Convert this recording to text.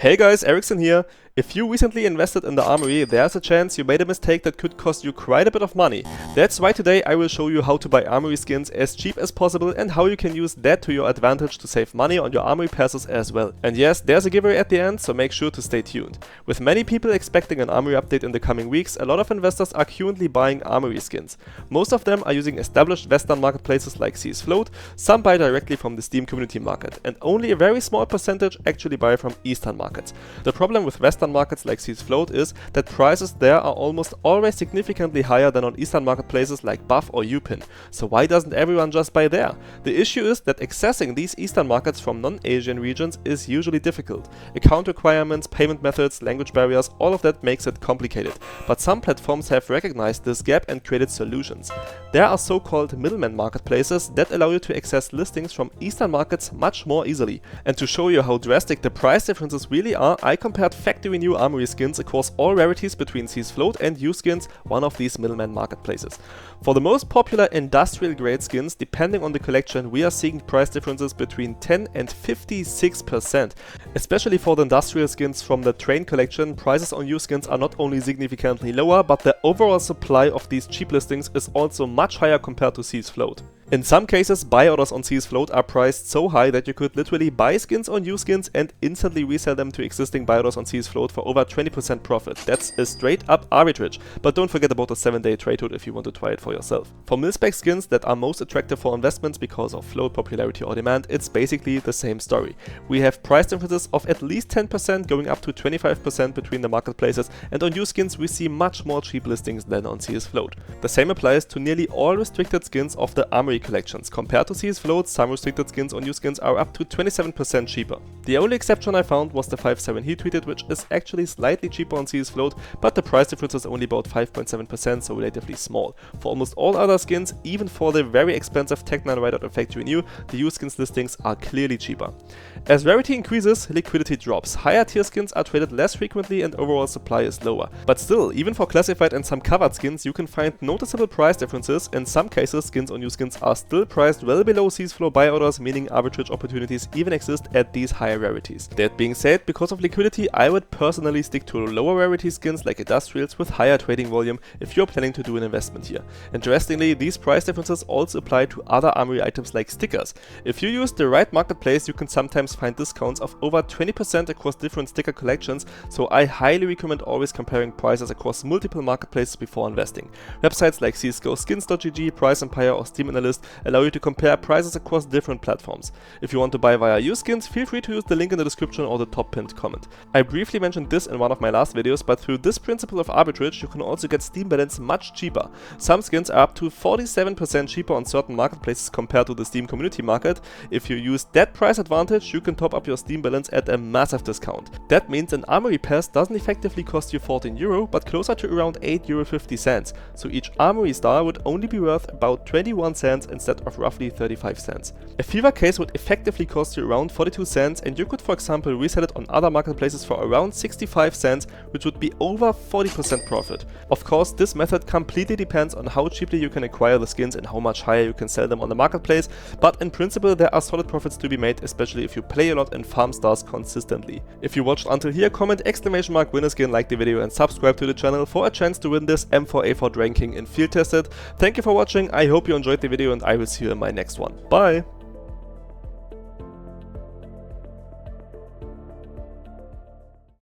Hey guys, Ericsson here. If you recently invested in the Armory, there's a chance you made a mistake that could cost you quite a bit of money. That's why today I will show you how to buy Armory skins as cheap as possible and how you can use that to your advantage to save money on your Armory passes as well. And yes, there's a giveaway at the end, so make sure to stay tuned. With many people expecting an Armory update in the coming weeks, a lot of investors are currently buying Armory skins. Most of them are using established Western marketplaces like CSFloat, some buy directly from the Steam community market, and only a very small percentage actually buy from Eastern markets. The problem with Western markets like CSFloat is that prices there are almost always significantly higher than on Eastern marketplaces like Buff or UPin. So why doesn't everyone just buy there? The issue is that accessing these Eastern markets from non-Asian regions is usually difficult. Account requirements, payment methods, language barriers, all of that makes it complicated. But some platforms have recognized this gap and created solutions. There are so-called middleman marketplaces that allow you to access listings from Eastern markets much more easily. And to show you how drastic the price differences really are, I compared factory new Armory skins across all rarities between CSFloat and UUSkins, one of these middleman marketplaces. For the most popular industrial grade skins, depending on the collection, we are seeing price differences between 10 and 56%. Especially for the industrial skins from the Train collection, prices on UUSkins are not only significantly lower, but the overall supply of these cheap listings is also much higher compared to CSFloat. In some cases, buy orders on CSFloat are priced so high that you could literally buy skins on UUSkins and instantly resell them to existing buy orders on CSFloat for over 20% profit. That's a straight up arbitrage, but don't forget about the 7-day trade route if you want to try it for yourself. For mil-spec skins that are most attractive for investments because of float popularity or demand, it's basically the same story. We have price differences of at least 10% going up to 25% between the marketplaces, and on UUSkins we see much more cheap listings than on CSFloat. The same applies to nearly all restricted skins of the Armory collections. Compared to CSFloat, some restricted skins on UUSkins are up to 27% cheaper. The only exception I found was the 5.7 heat treated, which is actually slightly cheaper on CSFloat, but the price difference is only about 5.7%, so relatively small. For almost all other skins, even for the very expensive Tech9 right out of factory new, the UUSkins listings are clearly cheaper. As rarity increases, liquidity drops. Higher tier skins are traded less frequently and overall supply is lower. But still, even for classified and some covered skins, you can find noticeable price differences. In some cases, skins on UUSkins are still priced well below CSFloat buy orders, meaning arbitrage opportunities even exist at these higher rarities. That being said, because of liquidity, I would personally stick to lower rarity skins like industrials with higher trading volume if you're planning to do an investment here. Interestingly, these price differences also apply to other Armory items like stickers. If you use the right marketplace, you can sometimes find discounts of over 20% across different sticker collections, so I highly recommend always comparing prices across multiple marketplaces before investing. Websites like CSGO-skins.gg, Price Empire or Steam Analyst allow you to compare prices across different platforms. If you want to buy via UUSkins, feel free to use the link in the description or the top pinned comment. I briefly mentioned this in one of my last videos, but through this principle of arbitrage, you can also get Steam balance much cheaper. Some skins are up to 47% cheaper on certain marketplaces compared to the Steam community market. If you use that price advantage, you can top up your Steam balance at a massive discount. That means an Armory Pass doesn't effectively cost you €14, but closer to around €8.50, so each Armory star would only be worth about 21 cents instead of roughly 35 cents. A fever case would effectively cost you around 42 cents, and you could for example resell it on other marketplaces for around 65 cents, which would be over 40% profit. Of course, this method completely depends on how cheaply you can acquire the skins and how much higher you can sell them on the marketplace, but in principle there are solid profits to be made, especially if you play a lot and farm stars consistently. If you watched until here, comment !win a skin, like the video and subscribe to the channel for a chance to win this M4A4 ranking in Field Tested. Thank you for watching, I hope you enjoyed the video and I will see you in my next one. Bye!